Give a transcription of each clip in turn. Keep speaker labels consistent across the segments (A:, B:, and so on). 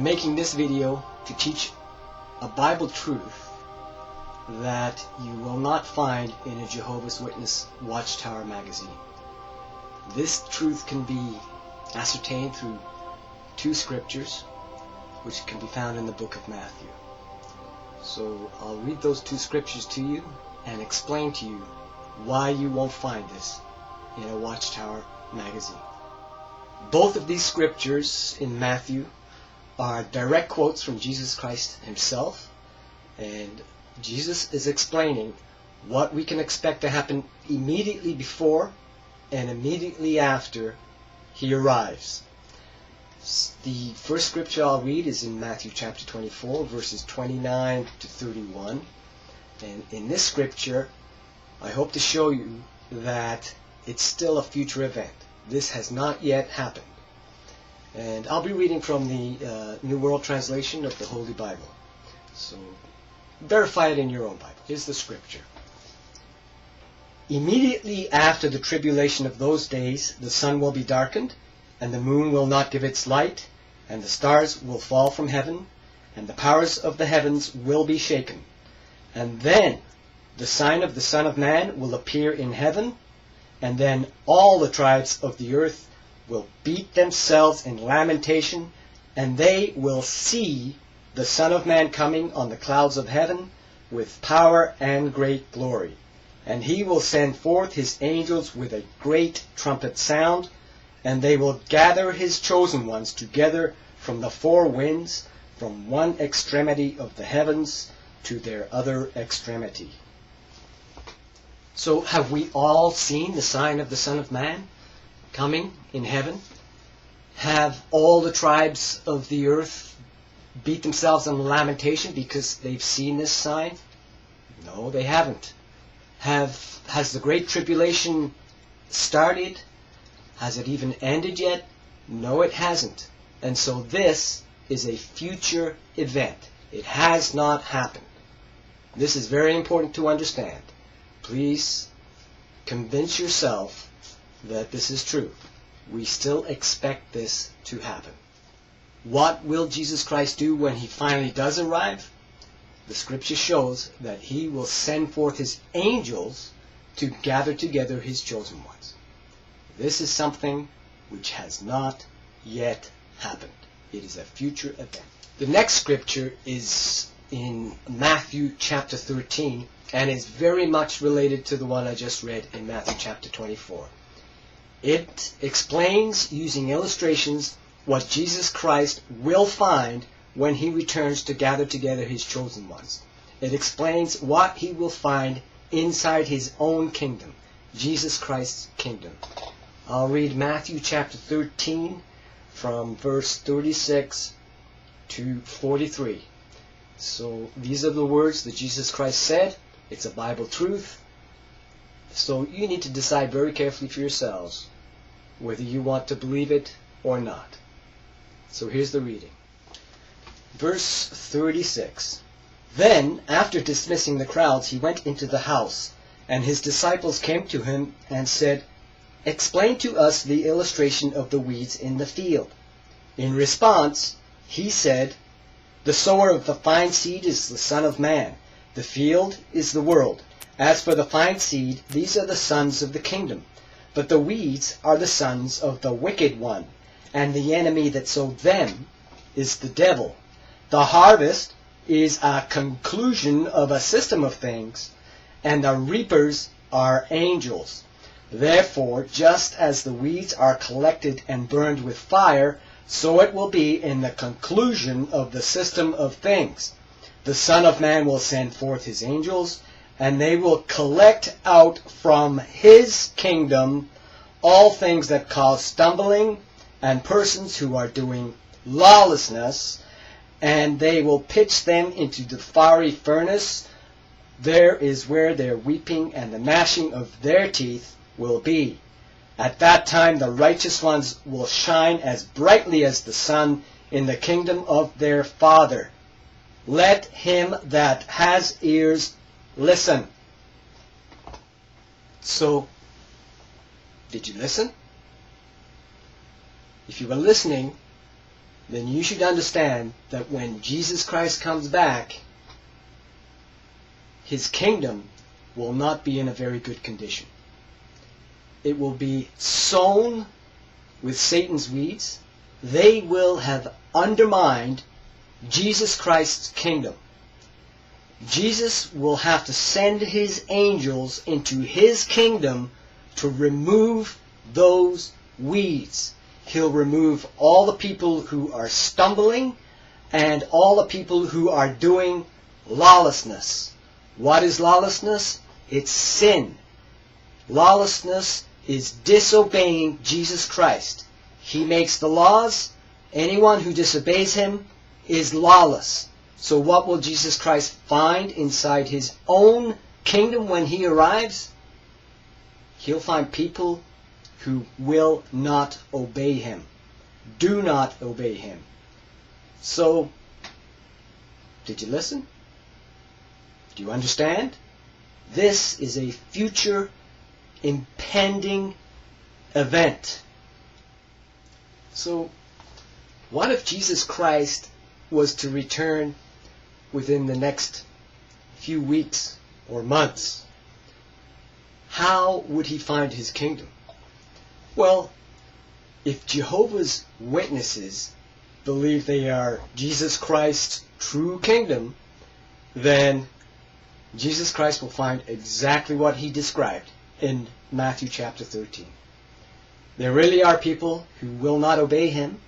A: making this video to teach a Bible truth that you will not find in a Jehovah's Witness Watchtower Magazine. This truth can be ascertained through two scriptures which can be found in the book of Matthew. So I'll read those two scriptures to you and explain to you why you won't find this in a Watchtower magazine. Both of these scriptures in Matthew are direct quotes from Jesus Christ himself, and Jesus is explaining what we can expect to happen immediately before and immediately after he arrives. The first scripture I'll read is in Matthew chapter 24, verses 29 to 31. And in this scripture, I hope to show you that it's still a future event. This has not yet happened. And I'll be reading from the New World Translation of the Holy Bible. So verify it in your own Bible. Here's the scripture. Immediately after the tribulation of those days, the sun will be darkened, and the moon will not give its light, and the stars will fall from heaven, and the powers of the heavens will be shaken. And then the sign of the Son of Man will appear in heaven, and then all the tribes of the earth will beat themselves in lamentation, and they will see the Son of Man coming on the clouds of heaven with power and great glory. And he will send forth his angels with a great trumpet sound, and they will gather his chosen ones together from the four winds, from one extremity of the heavens to their other extremity. So have we all seen the sign of the Son of Man coming in heaven? Have all the tribes of the earth beat themselves in lamentation because they've seen this sign? No, they haven't. Has the Great Tribulation started? Has it even ended yet? No, it hasn't. And so this is a future event. It has not happened. This is very important to understand. Please convince yourself that this is true. We still expect this to happen. What will Jesus Christ do when he finally does arrive? The scripture shows that he will send forth his angels to gather together his chosen ones. This is something which has not yet happened. It is a future event. The next scripture is in Matthew chapter 13 and is very much related to the one I just read in Matthew chapter 24. It explains using illustrations what Jesus Christ will find when he returns to gather together his chosen ones. It explains what he will find inside his own kingdom, Jesus Christ's kingdom. I'll read Matthew chapter 13 from verse 36 to 43. So these are the words that Jesus Christ said. It's a Bible truth. So you need to decide very carefully for yourselves whether you want to believe it or not. So here's the reading. Verse 36. Then, after dismissing the crowds, he went into the house, and his disciples came to him and said, "Explain to us the illustration of the weeds in the field." In response, he said, "The sower of the fine seed is the Son of Man. The field is the world. As for the fine seed, these are the sons of the kingdom. But the weeds are the sons of the wicked one, and the enemy that sowed them is the devil. The harvest is a conclusion of a system of things, and the reapers are angels. Therefore, just as the weeds are collected and burned with fire, so it will be in the conclusion of the system of things. The Son of Man will send forth his angels, and they will collect out from his kingdom all things that cause stumbling and persons who are doing lawlessness, and they will pitch them into the fiery furnace. There is where their weeping and the gnashing of their teeth will be. At that time the righteous ones will shine as brightly as the sun in the kingdom of their Father. Let him that has ears listen." So, did you listen? If you were listening, then you should understand that when Jesus Christ comes back, his kingdom will not be in a very good condition. It will be sown with Satan's weeds. They will have undermined Jesus Christ's kingdom. Jesus will have to send his angels into his kingdom to remove those weeds. He'll remove all the people who are stumbling and all the people who are doing lawlessness. What is lawlessness? It's sin. Lawlessness is disobeying Jesus Christ. He makes the laws. Anyone who disobeys him is lawless. So what will Jesus Christ find inside his own kingdom when he arrives? He'll find people who will not obey him. Do not obey him. So, did you listen? Do you understand? This is a future impending event. So, what if Jesus Christ was to return within the next few weeks or months? How would he find his kingdom? Well, if Jehovah's Witnesses believe they are Jesus Christ's true kingdom, then Jesus Christ will find exactly what he described in Matthew chapter 13. There really are people who will not obey him,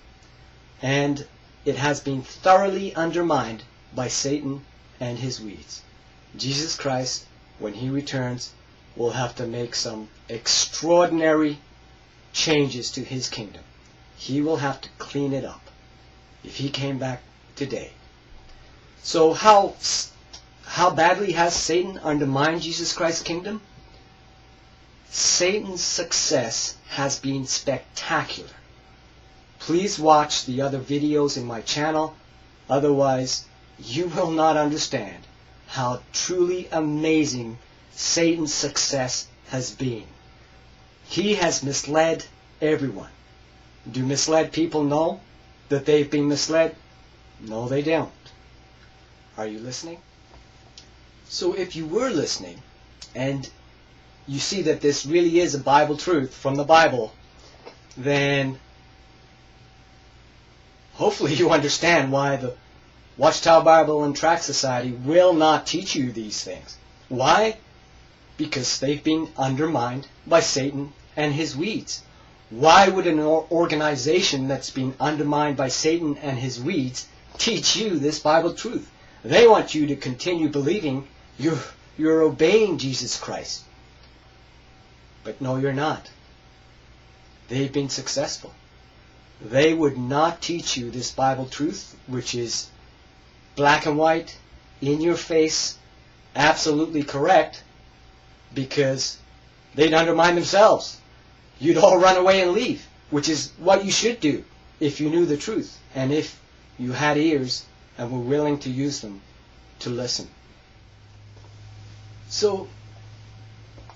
A: and it has been thoroughly undermined by Satan and his weeds. Jesus Christ, when he returns, will have to make some extraordinary changes to his kingdom. He will have to clean it up if he came back today. So how badly has Satan undermined Jesus Christ's kingdom? Satan's success has been spectacular. Please watch the other videos in my channel, otherwise you will not understand how truly amazing Satan's success has been. He has misled everyone. Do misled people know that they've been misled? No, they don't. Are you listening? So if you were listening, and you see that this really is a Bible truth from the Bible, then hopefully you understand why the Watchtower Bible and Tract Society will not teach you these things. Why? Because they've been undermined by Satan and his weeds. Why would an organization that's been undermined by Satan and his weeds teach you this Bible truth? They want you to continue believing you're obeying Jesus Christ. But no, you're not. They've been successful. They would not teach you this Bible truth, which is black and white, in your face, absolutely correct, because they'd undermine themselves. You'd all run away and leave, which is what you should do if you knew the truth, and if you had ears and were willing to use them to listen. So,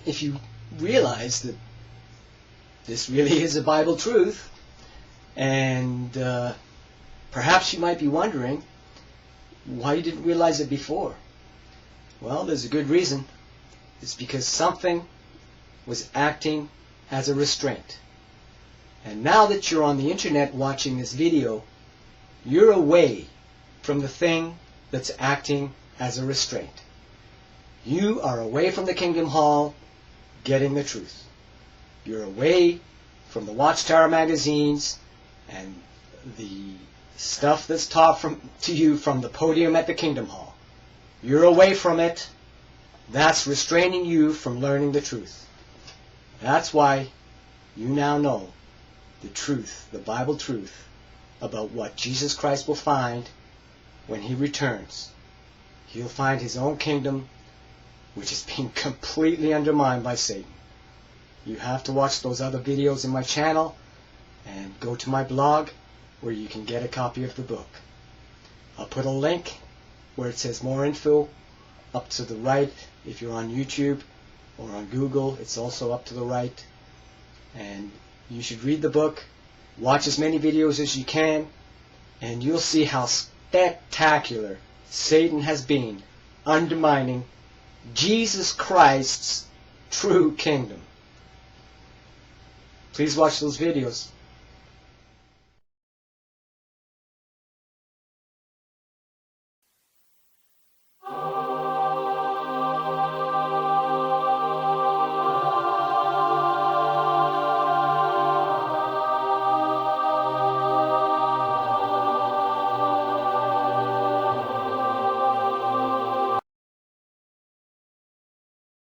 A: if you realize that this really is a Bible truth, and perhaps you might be wondering why you didn't realize it before. Well, there's a good reason. It's because something was acting as a restraint. And now that you're on the internet watching this video, you're away from the thing that's acting as a restraint. You are away from the Kingdom Hall getting the truth. You're away from the Watchtower magazines and the stuff that's taught to you from the podium at the Kingdom Hall. You're away from it. That's restraining you from learning the truth. That's why you now know the truth, the Bible truth, about what Jesus Christ will find when he returns. He'll find his own kingdom, which is being completely undermined by Satan. You have to watch those other videos in my channel and go to my blog where you can get a copy of the book. I'll put a link where it says more info up to the right. If you're on YouTube or on Google, it's also up to the right. And you should read the book, watch as many videos as you can, and you'll see how spectacular Satan has been undermining Jesus Christ's true kingdom. Please watch those videos.